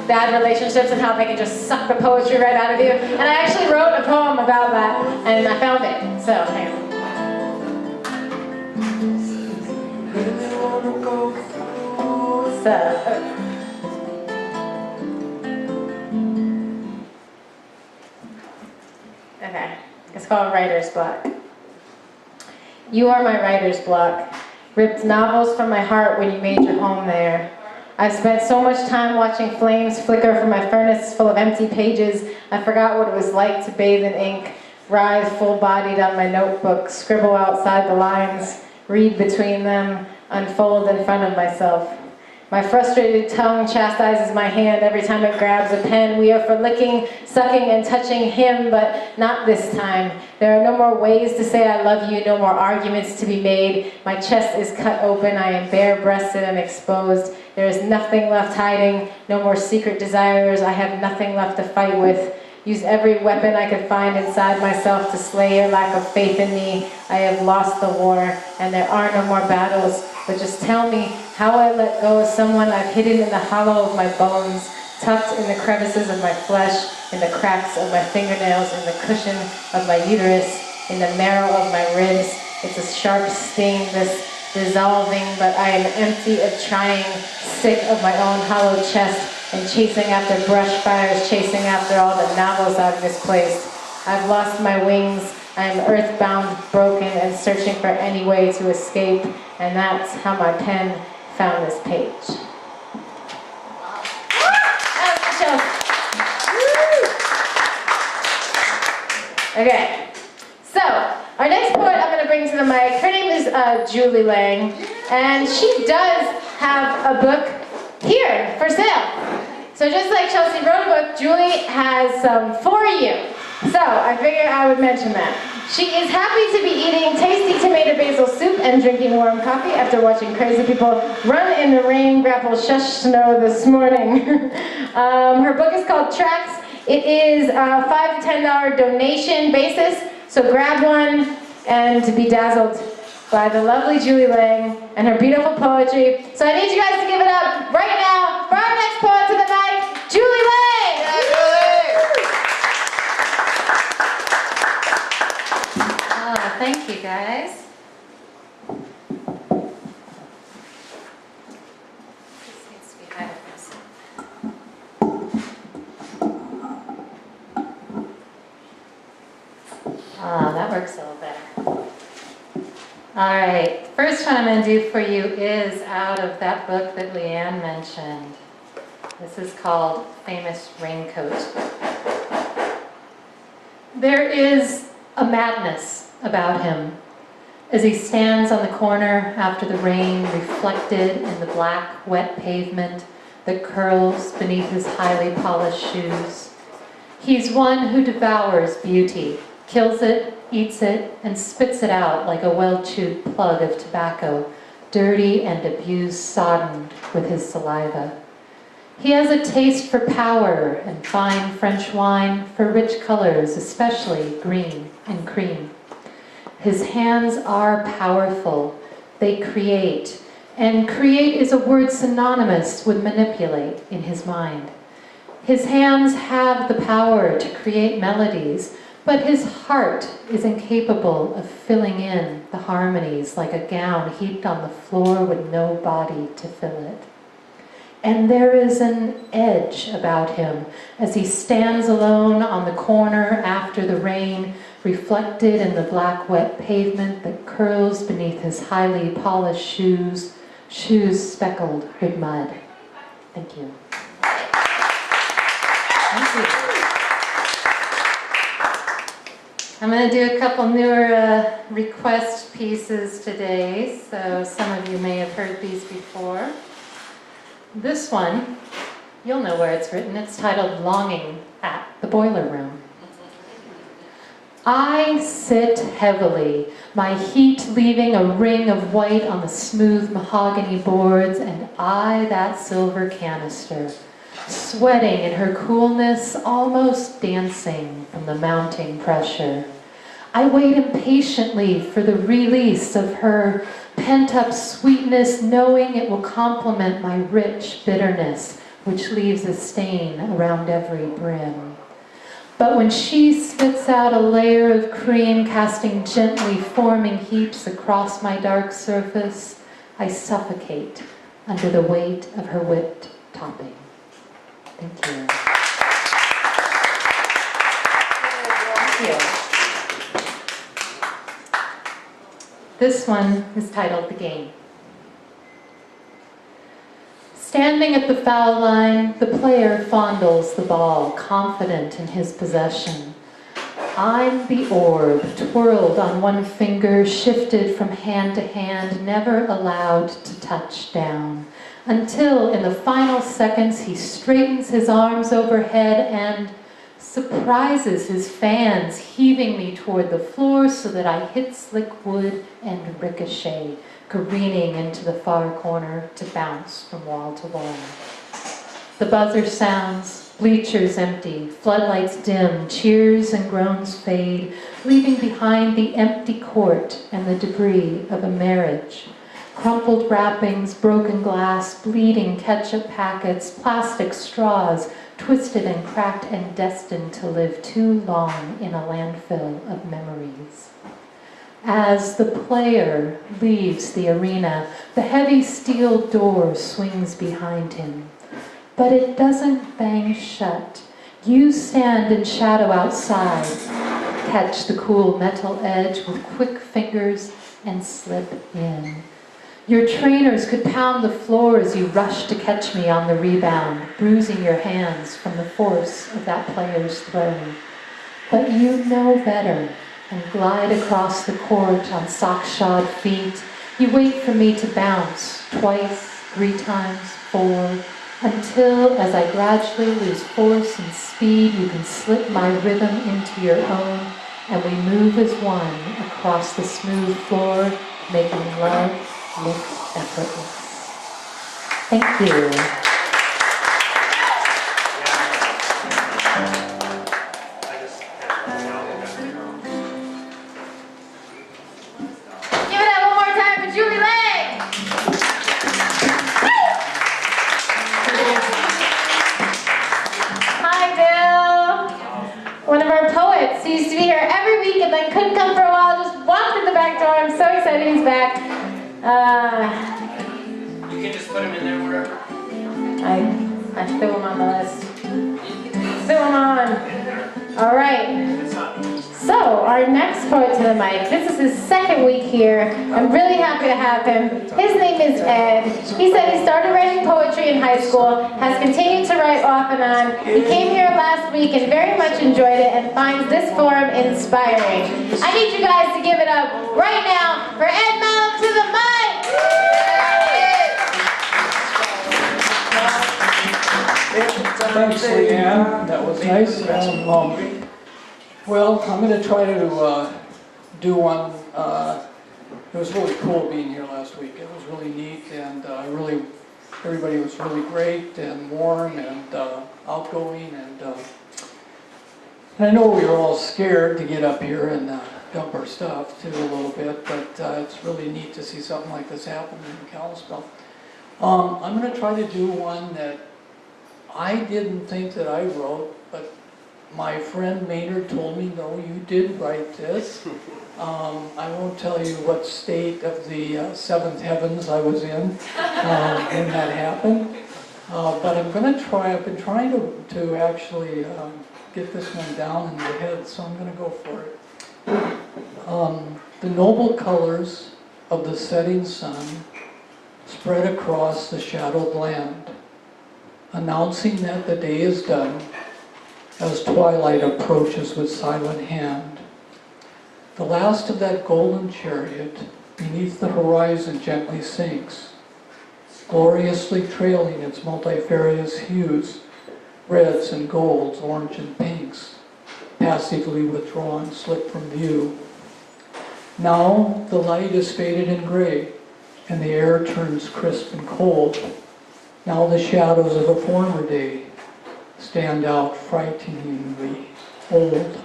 bad relationships and how they can just suck the poetry right out of you. And I actually wrote a poem about that, and I found it. So, hang on. Okay, it's called Writer's Block. You are my writer's block. Ripped novels from my heart when you made your home there. I've spent so much time watching flames flicker from my furnace full of empty pages, I forgot what it was like to bathe in ink, writhe full-bodied on my notebook, scribble outside the lines, read between them, unfold in front of myself. My frustrated tongue chastises my hand every time it grabs a pen. We are for licking, sucking, and touching him, but not this time. There are no more ways to say I love you, no more arguments to be made. My chest is cut open, I am bare-breasted and exposed. There is nothing left hiding, no more secret desires. I have nothing left to fight with. Use every weapon I could find inside myself to slay your lack of faith in me. I have lost the war, and there are no more battles. But just tell me how I let go of someone I've hidden in the hollow of my bones, tucked in the crevices of my flesh, in the cracks of my fingernails, in the cushion of my uterus, in the marrow of my ribs. It's a sharp sting, this dissolving, but I am empty of trying, sick of my own hollow chest, and chasing after brush fires, chasing after all the novels I've misplaced. I've lost my wings, I am earthbound, broken, and searching for any way to escape, and that's how my pen found this page. Okay, so our next poet I'm going to bring to the mic, her name is Julie Lang, and she does have a book here for sale. So just like Chelsea wrote a book, Julie has some for you. So I figured I would mention that. She is happy to be eating tasty tomato basil soup and drinking warm coffee after watching crazy people run in the rain, grapple shush snow this morning. Her book is called Tracks. It is a $5 to $10 donation basis, so grab one and to be dazzled by the lovely Julie Lang and her beautiful poetry. So I need you guys to give it up right now for our next poet to the mic, Julie Lang! Yeah, Julie! Oh, thank you guys. This needs to be higher for a second. Ah, that works a little better. All right, the first one I'm going to do for you is out of that book that Leanne mentioned. This is called Famous Raincoat. There is a madness about him as he stands on the corner after the rain, reflected in the black, wet pavement that curls beneath his highly polished shoes. He's one who devours beauty, kills it, eats it, and spits it out like a well-chewed plug of tobacco, dirty and abused, soddened with his saliva. He has a taste for power and fine French wine, for rich colors, especially green and cream. His hands are powerful. They create, and create is a word synonymous with manipulate in his mind. His hands have the power to create melodies, but his heart is incapable of filling in the harmonies like a gown heaped on the floor with no body to fill it. And there is an edge about him as he stands alone on the corner after the rain, reflected in the black wet pavement that curls beneath his highly polished shoes speckled with mud. Thank you. Thank you. I'm going to do a couple newer request pieces today, so some of you may have heard these before. This one, you'll know where it's written. It's titled Longing at the Boiler Room. I sit heavily, my heat leaving a ring of white on the smooth mahogany boards, and I that silver canister, sweating in her coolness, almost dancing from the mounting pressure. I wait impatiently for the release of her pent-up sweetness, knowing it will complement my rich bitterness, which leaves a stain around every brim. But when she spits out a layer of cream, casting gently forming heaps across my dark surface, I suffocate under the weight of her whipped topping. Thank you. Thank you. This one is titled The Game. Standing at the foul line, the player fondles the ball, confident in his possession. I'm the orb, twirled on one finger, shifted from hand to hand, never allowed to touch down, until in the final seconds he straightens his arms overhead and surprises his fans, heaving me toward the floor so that I hit slick wood and ricochet, careening into the far corner to bounce from wall to wall. The buzzer sounds, bleachers empty, floodlights dim, cheers and groans fade, leaving behind the empty court and the debris of a marriage. Crumpled wrappings, broken glass, bleeding ketchup packets, plastic straws, twisted and cracked and destined to live too long in a landfill of memories. As the player leaves the arena, the heavy steel door swings behind him. But it doesn't bang shut. You stand in shadow outside, catch the cool metal edge with quick fingers and slip in. Your trainers could pound the floor as you rush to catch me on the rebound, bruising your hands from the force of that player's throw. But you know better and glide across the court on sock-shod feet. You wait for me to bounce twice, 3 times, 4, until, as I gradually lose force and speed, you can slip my rhythm into your own, and we move as one across the smooth floor, making love look effortless. Thank you. Give it up one more time for Julie Lang. Hi, Bill. One of our poets who used to be here every week and then couldn't come for a while, just walked in the back door. I'm so excited he's back. You can just put him in there wherever. I threw him on the list. Threw him on. All right. So, our next poet to the mic, this is his second week here. I'm really happy to have him. His name is Ed. He said he started writing poetry in high school, has continued to write off and on. He came here last week and very much enjoyed it and finds this forum inspiring. I need you guys to give it up right now for Ed Malum to the mic! Thanks, Leanne. That was nice. Well, I'm going to try to do one. It was really cool being here last week. It was really neat, and everybody was really great and warm and outgoing. And I know we were all scared to get up here and dump our stuff too a little bit, but it's really neat to see something like this happen in Kalispell. I'm going to try to do one that I didn't think that I wrote, but my friend Maynard told me, no, you did write this. I won't tell you what state of the seventh heavens I was in when that happened. But I'm going to try, I've been trying to actually get this one down in my head, so I'm going to go for it. The noble colors of the setting sun spread across the shadowed land, announcing that the day is done as twilight approaches with silent hand. The last of that golden chariot beneath the horizon gently sinks, gloriously trailing its multifarious hues, reds and golds, orange and pinks, passively withdrawn, slip from view. Now the light is faded and gray, and the air turns crisp and cold. Now the shadows of a former day stand out frighteningly old.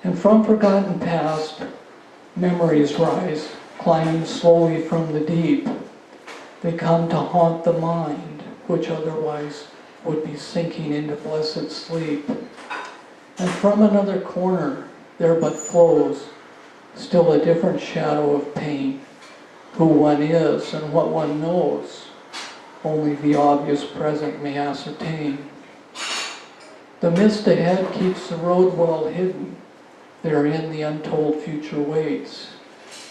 And from forgotten past, memories rise, climbing slowly from the deep. They come to haunt the mind which otherwise would be sinking into blessed sleep. And from another corner there but flows still a different shadow of pain, who one is and what one knows, only the obvious present may ascertain. The mist ahead keeps the road well hidden, therein the untold future waits,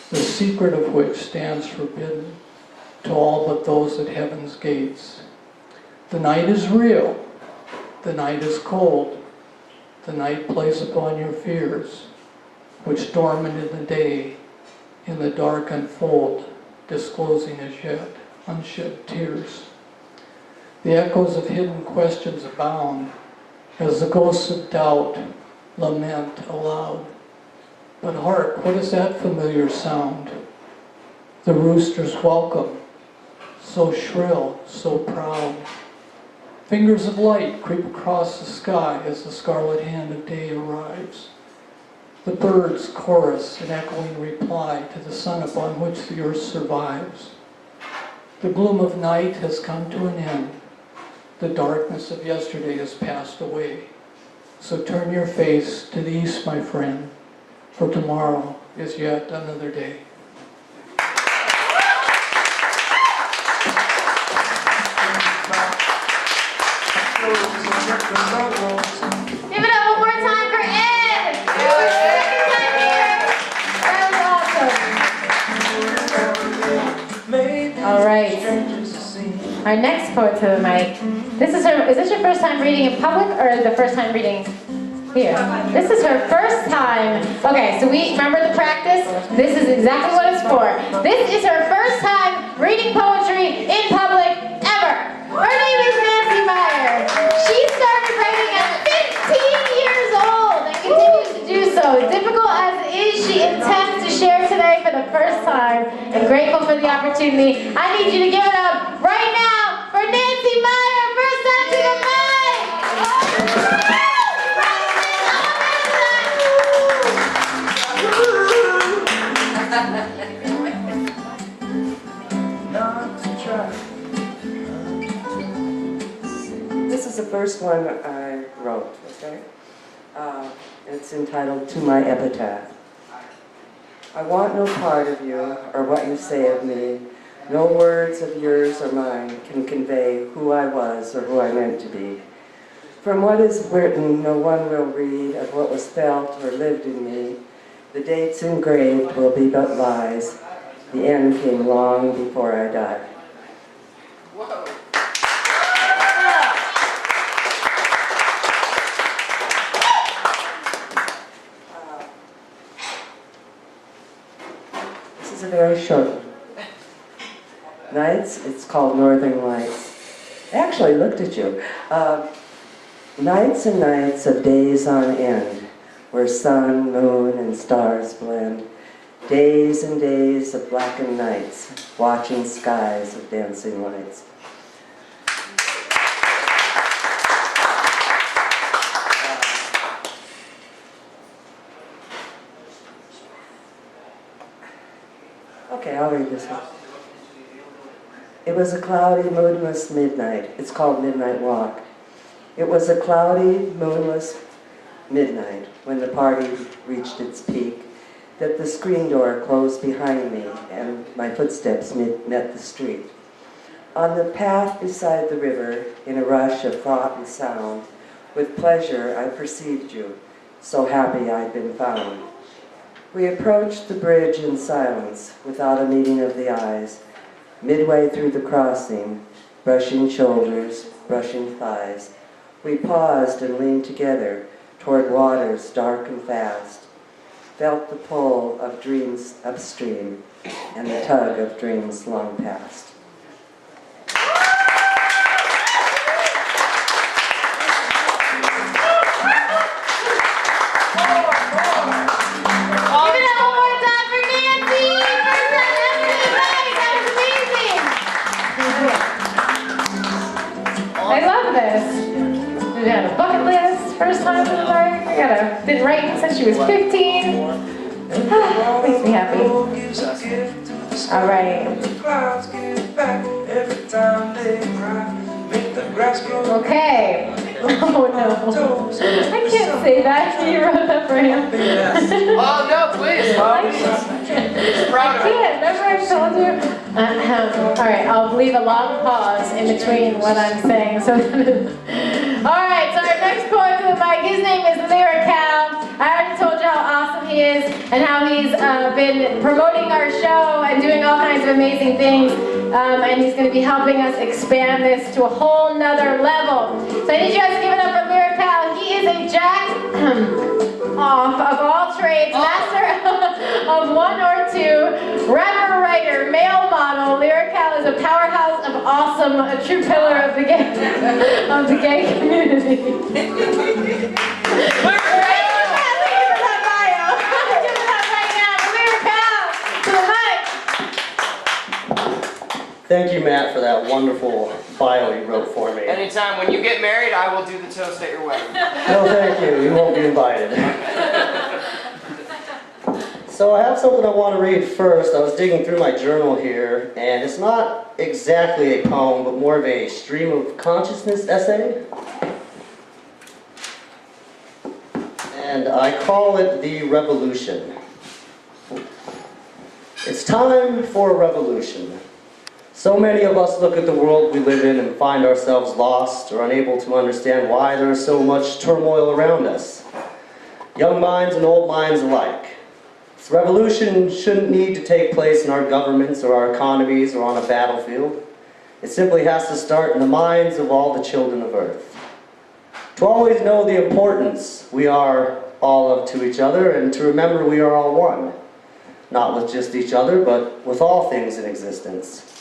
the secret of which stands forbidden to all but those at heaven's gates. The night is real, the night is cold, the night plays upon your fears, which dormant in the day, in the dark unfold, disclosing as yet unshed tears. The echoes of hidden questions abound, as the ghosts of doubt lament aloud. But hark, what is that familiar sound? The rooster's welcome, so shrill, so proud. Fingers of light creep across the sky as the scarlet hand of day arrives. The birds chorus an echoing reply to the sun upon which the earth survives. The gloom of night has come to an end. The darkness of yesterday has passed away. So turn your face to the east, my friend, for tomorrow is yet another day. Give it up one more time for Ed! Second time here! That was awesome. All right. Our next poet to the mic. Is this your first time reading in public or the first time reading here? This is her first time. Okay, so we remember the practice? This is exactly what it's for. This is her first time reading poetry in public ever. Her name is Nancy Meyer. She started writing at 15 years old and continues to do so. Difficult as it is, she intends to share today for the first time. And grateful for the opportunity. I need you to give it up right now for Nancy Meyer, first time to the mic. This is the first one I wrote, okay? It's entitled To My Epitaph. I want no part of you or what you say of me. No words of yours or mine can convey who I was or who I meant to be. From what is written, no one will read of what was felt or lived in me. The dates engraved will be but lies. The end came long before I died. Whoa. This is a very short one. Nights, it's called Northern Lights. I actually looked at you. Nights and nights of days on end, where sun, moon, and stars blend. Days and days of blackened nights, watching skies of dancing lights. Okay, I'll read this one. It was a cloudy, moonless midnight. It's called Midnight Walk. It was a cloudy, moonless midnight when the party reached its peak, that the screen door closed behind me and my footsteps met the street. On the path beside the river, in a rush of thought and sound, with pleasure I perceived you, so happy I'd been found. We approached the bridge in silence, without a meeting of the eyes. Midway through the crossing, brushing shoulders, brushing thighs, we paused and leaned together toward waters dark and fast, felt the pull of dreams upstream and the tug of dreams long past. Been writing since she was 15. Makes me happy. All right. Okay. Oh no. I can't say that. You wrote that for him. Oh, no, please, Mom. He's proud I of it. can't. Remember I told you? All right, I'll leave a long pause in between what I'm saying. So, all right. So our next poet to the mic. His name is Lyrical. I already told you how awesome he is and how he's been promoting our show and doing all kinds of amazing things. And he's going to be helping us expand this to a whole nother level. So I need you guys to give it up for Lyrical. He is a jack of all trades, master of one or two, rapper, writer, male model. Lyrical is a powerhouse of awesome, a true pillar of the gay community. Thank you, Matt, for that wonderful bio you wrote for me. Anytime when you get married, I will do the toast at your wedding. No, thank you. You won't be invited. So I have something I want to read first. I was digging through my journal here, and it's not exactly a poem, but more of a stream of consciousness essay. And I call it The Revolution. It's time for a revolution. So many of us look at the world we live in and find ourselves lost or unable to understand why there is so much turmoil around us. Young minds and old minds alike. This revolution shouldn't need to take place in our governments or our economies or on a battlefield. It simply has to start in the minds of all the children of Earth. To always know the importance we are all of to each other, and to remember we are all one. Not with just each other, but with all things in existence.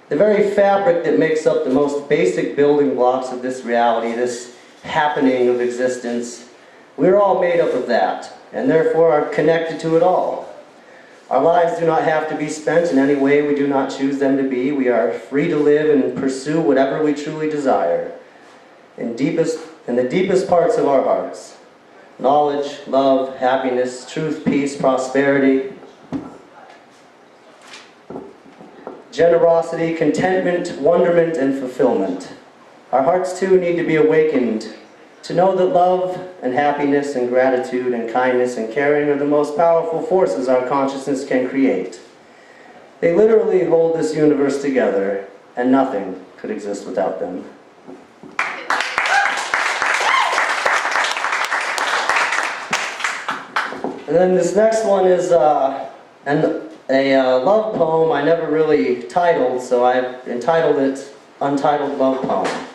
The very fabric that makes up the most basic building blocks of this reality, this happening of existence, we're all made up of that, and therefore are connected to it all. Our lives do not have to be spent in any way we do not choose them to be. We are free to live and pursue whatever we truly desire, in the deepest parts of our hearts. Knowledge, love, happiness, truth, peace, prosperity, generosity, contentment, wonderment, and fulfillment. Our hearts too need to be awakened to know that love and happiness and gratitude and kindness and caring are the most powerful forces our consciousness can create. They literally hold this universe together, and nothing could exist without them. And then this next one is a love poem I never really titled, so I've entitled it Untitled Love Poem.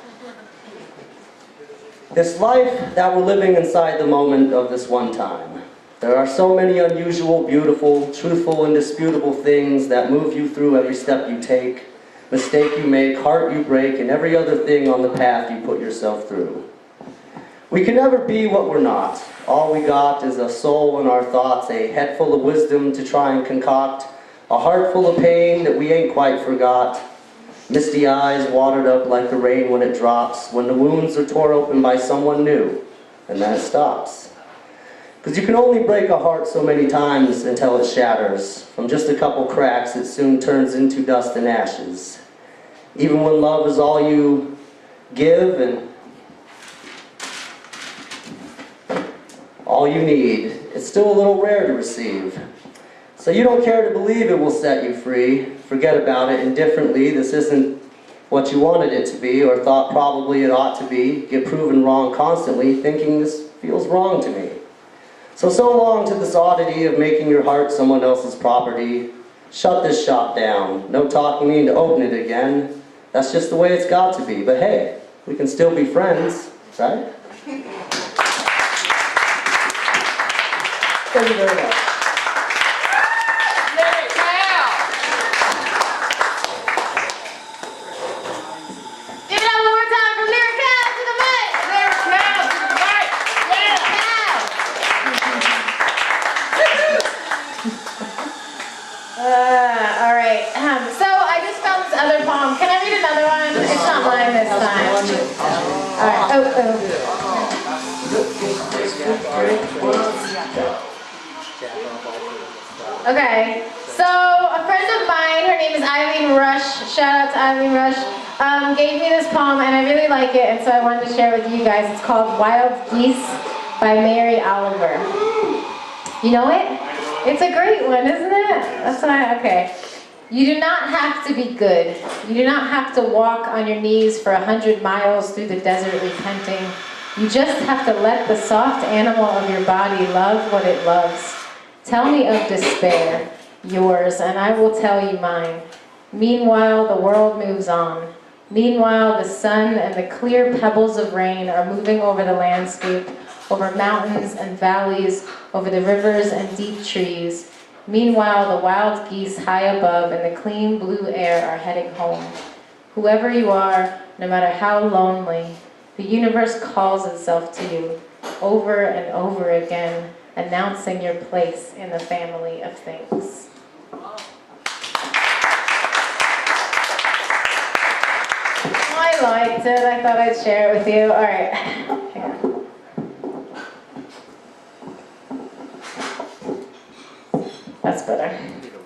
This life that we're living inside the moment of this one time. There are so many unusual, beautiful, truthful, indisputable things that move you through every step you take, mistake you make, heart you break, and every other thing on the path you put yourself through. We can never be what we're not. All we got is a soul and our thoughts, a head full of wisdom to try and concoct, a heart full of pain that we ain't quite forgot, misty eyes watered up like the rain when it drops, when the wounds are tore open by someone new, and then it stops. Because you can only break a heart so many times until it shatters. From just a couple cracks, it soon turns into dust and ashes. Even when love is all you give and all you need, it's still a little rare to receive. So you don't care to believe it will set you free. Forget about it indifferently. This isn't what you wanted it to be or thought probably it ought to be. Get proven wrong constantly, thinking this feels wrong to me. So long to this oddity of making your heart someone else's property. Shut this shop down. No talking me into opening it again. That's just the way it's got to be. But hey, we can still be friends, right? Thank you very much. Give it up one more time for Lyrical to the mic. Lyrical to the mic. All right. So I just found this other poem. Can I read another one? It's not mine this time. All right. Okay. So a friend of mine, her name is Eileen Rush, shout out to Eileen Rush, gave me this poem and I really like it, and so I wanted to share it with you guys. It's called Wild Geese by Mary Oliver. You know it? It's a great one, isn't it? That's why, okay. You do not have to be good. You do not have to walk on your knees for 100 miles through the desert repenting. You just have to let the soft animal of your body love what it loves. Tell me of despair, yours, and I will tell you mine. Meanwhile, the world moves on. Meanwhile, the sun and the clear pebbles of rain are moving over the landscape, over mountains and valleys, over the rivers and deep trees. Meanwhile, the wild geese high above in the clean blue air are heading home. Whoever you are, no matter how lonely, the universe calls itself to you over and over again, announcing your place in the family of things. I liked it. I thought I'd share it with you. All right. Hang on. That's better.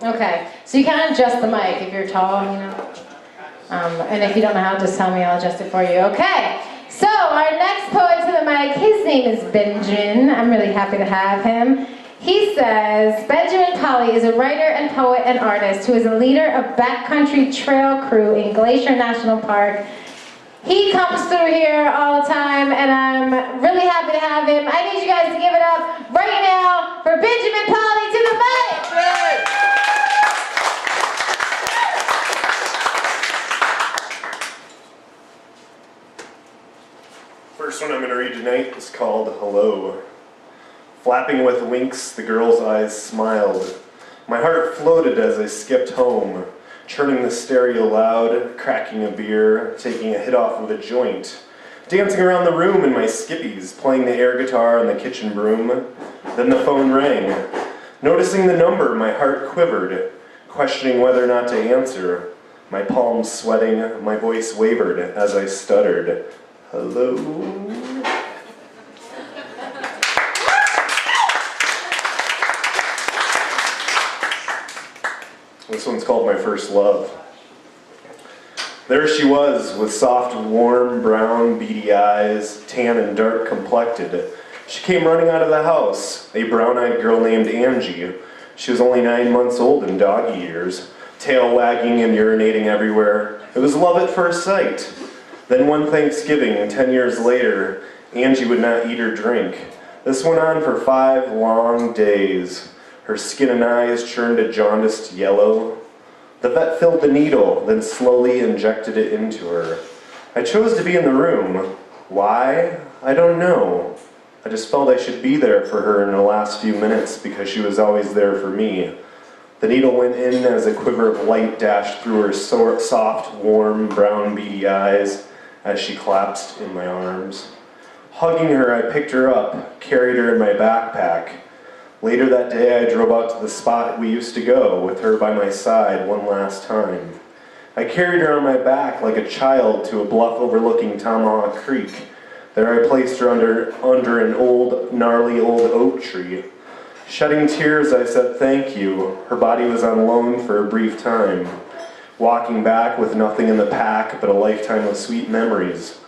Okay, so you can adjust the mic if you're tall, you know. And if you don't know how, just tell me, I'll adjust it for you. Okay, so our next poet to the mic, his name is Benjamin. I'm really happy to have him. He says, Benjamin Polly is a writer and poet and artist who is a leader of backcountry trail crew in Glacier National Park. He comes through here all the time, and I'm really happy to have him. I need you guys to give it up right now for Benjamin Polly to the mic! First one I'm going to read tonight is called Hello. Flapping with winks, the girl's eyes smiled. My heart floated as I skipped home, turning the stereo loud, cracking a beer, taking a hit off of a joint, dancing around the room in my skippies, playing the air guitar and the kitchen broom. Then the phone rang. Noticing the number, my heart quivered, questioning whether or not to answer. My palms sweating, my voice wavered as I stuttered. Hello? This one's called My First Love. There she was, with soft, warm, brown, beady eyes, tan and dark complected. She came running out of the house, a brown-eyed girl named Angie. She was only 9 months old in doggy years, tail wagging and urinating everywhere. It was love at first sight. Then one Thanksgiving, 10 years later, Angie would not eat or drink. This went on for 5 long days. Her skin and eyes turned a jaundiced yellow. The vet filled the needle, then slowly injected it into her. I chose to be in the room. Why? I don't know. I just felt I should be there for her in the last few minutes because she was always there for me. The needle went in as a quiver of light dashed through her soft, warm, brown, beady eyes as she collapsed in my arms. Hugging her, I picked her up, carried her in my backpack. Later that day, I drove out to the spot we used to go, with her by my side one last time. I carried her on my back like a child to a bluff overlooking Tomahawk Creek. There I placed her under an old, gnarly old oak tree. Shedding tears, I said thank you. Her body was on loan for a brief time. Walking back with nothing in the pack but a lifetime of sweet memories.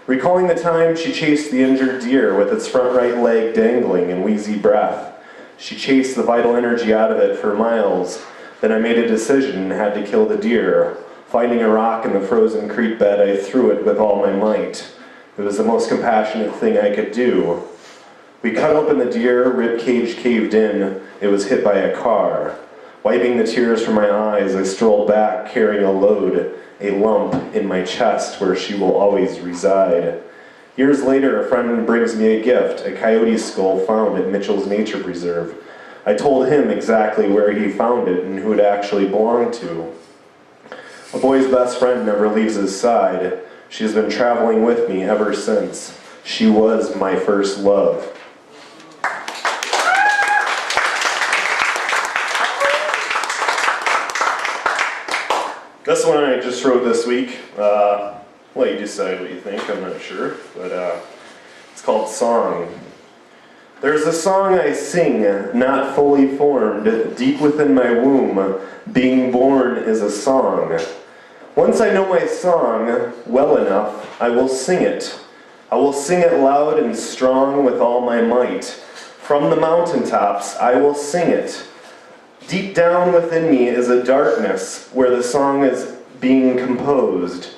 Recalling the time she chased the injured deer with its front right leg dangling in wheezy breath. She chased the vital energy out of it for miles. Then I made a decision and had to kill the deer. Finding a rock in the frozen creek bed, I threw it with all my might. It was the most compassionate thing I could do. We cut open the deer, rib cage caved in. It was hit by a car. Wiping the tears from my eyes, I strolled back carrying a load, a lump in my chest where she will always reside. Years later, a friend brings me a gift, a coyote skull found at Mitchell's Nature Preserve. I told him exactly where he found it and who it actually belonged to. A boy's best friend never leaves his side. She has been traveling with me ever since. She was my first love. This one I just wrote this week. Well, you decide what you think, I'm not sure. But it's called Song. There's a song I sing, not fully formed, deep within my womb. Being born is a song. Once I know my song well enough, I will sing it. I will sing it loud and strong with all my might. From the mountaintops, I will sing it. Deep down within me is a darkness where the song is being composed.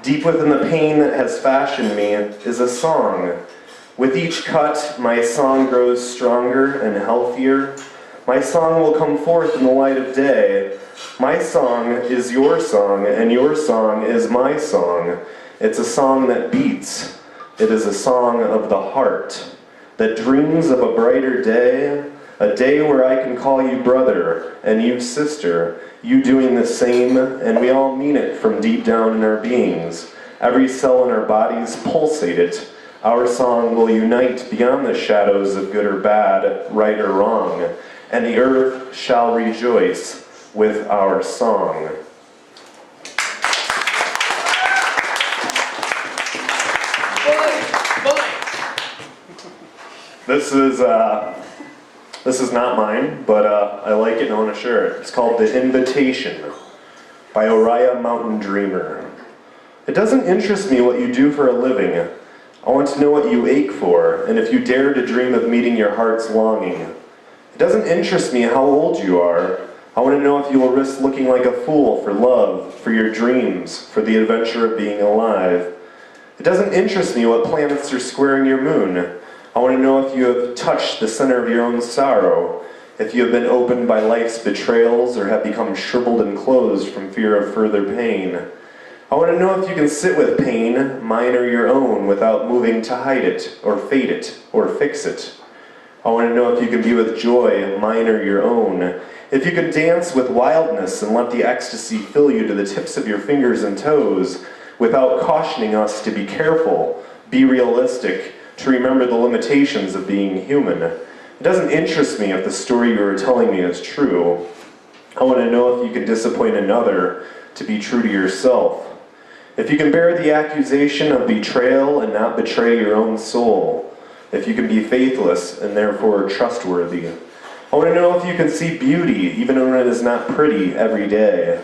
Deep within the pain that has fashioned me is a song. With each cut, my song grows stronger and healthier. My song will come forth in the light of day. My song is your song, and your song is my song. It's a song that beats. It is a song of the heart that dreams of a brighter day, a day where I can call you brother and you sister, you doing the same, and we all mean it from deep down in our beings. Every cell in our bodies pulsate it. Our song will unite beyond the shadows of good or bad, right or wrong, and the earth shall rejoice with our song. This is not mine, but I like it and I want to share it. It's called The Invitation by Oriah Mountain Dreamer. It doesn't interest me what you do for a living. I want to know what you ache for, and if you dare to dream of meeting your heart's longing. It doesn't interest me how old you are. I want to know if you will risk looking like a fool for love, for your dreams, for the adventure of being alive. It doesn't interest me what planets are squaring your moon. I want to know if you have touched the center of your own sorrow, if you have been opened by life's betrayals or have become shriveled and closed from fear of further pain. I want to know if you can sit with pain, mine or your own, without moving to hide it, or fade it, or fix it. I want to know if you can be with joy, mine or your own. If you can dance with wildness and let the ecstasy fill you to the tips of your fingers and toes, without cautioning us to be careful, be realistic, to remember the limitations of being human. It doesn't interest me if the story you are telling me is true. I want to know if you can disappoint another to be true to yourself. If you can bear the accusation of betrayal and not betray your own soul. If you can be faithless and therefore trustworthy. I want to know if you can see beauty even when it is not pretty every day.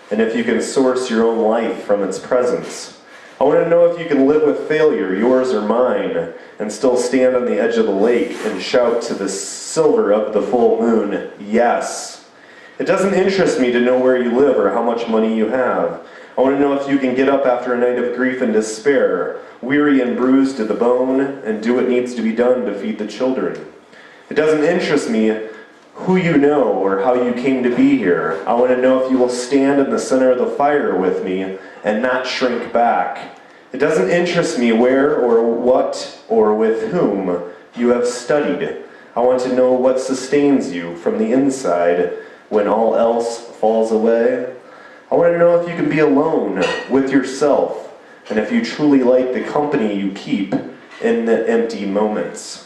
And if you can source your own life from its presence. I want to know if you can live with failure, yours or mine, and still stand on the edge of the lake and shout to the silver of the full moon, yes. It doesn't interest me to know where you live or how much money you have. I want to know if you can get up after a night of grief and despair, weary and bruised to the bone, and do what needs to be done to feed the children. It doesn't interest me who you know or how you came to be here. I want to know if you will stand in the center of the fire with me and not shrink back. It doesn't interest me where or what or with whom you have studied. I want to know what sustains you from the inside when all else falls away. I want to know if you can be alone with yourself and if you truly like the company you keep in the empty moments.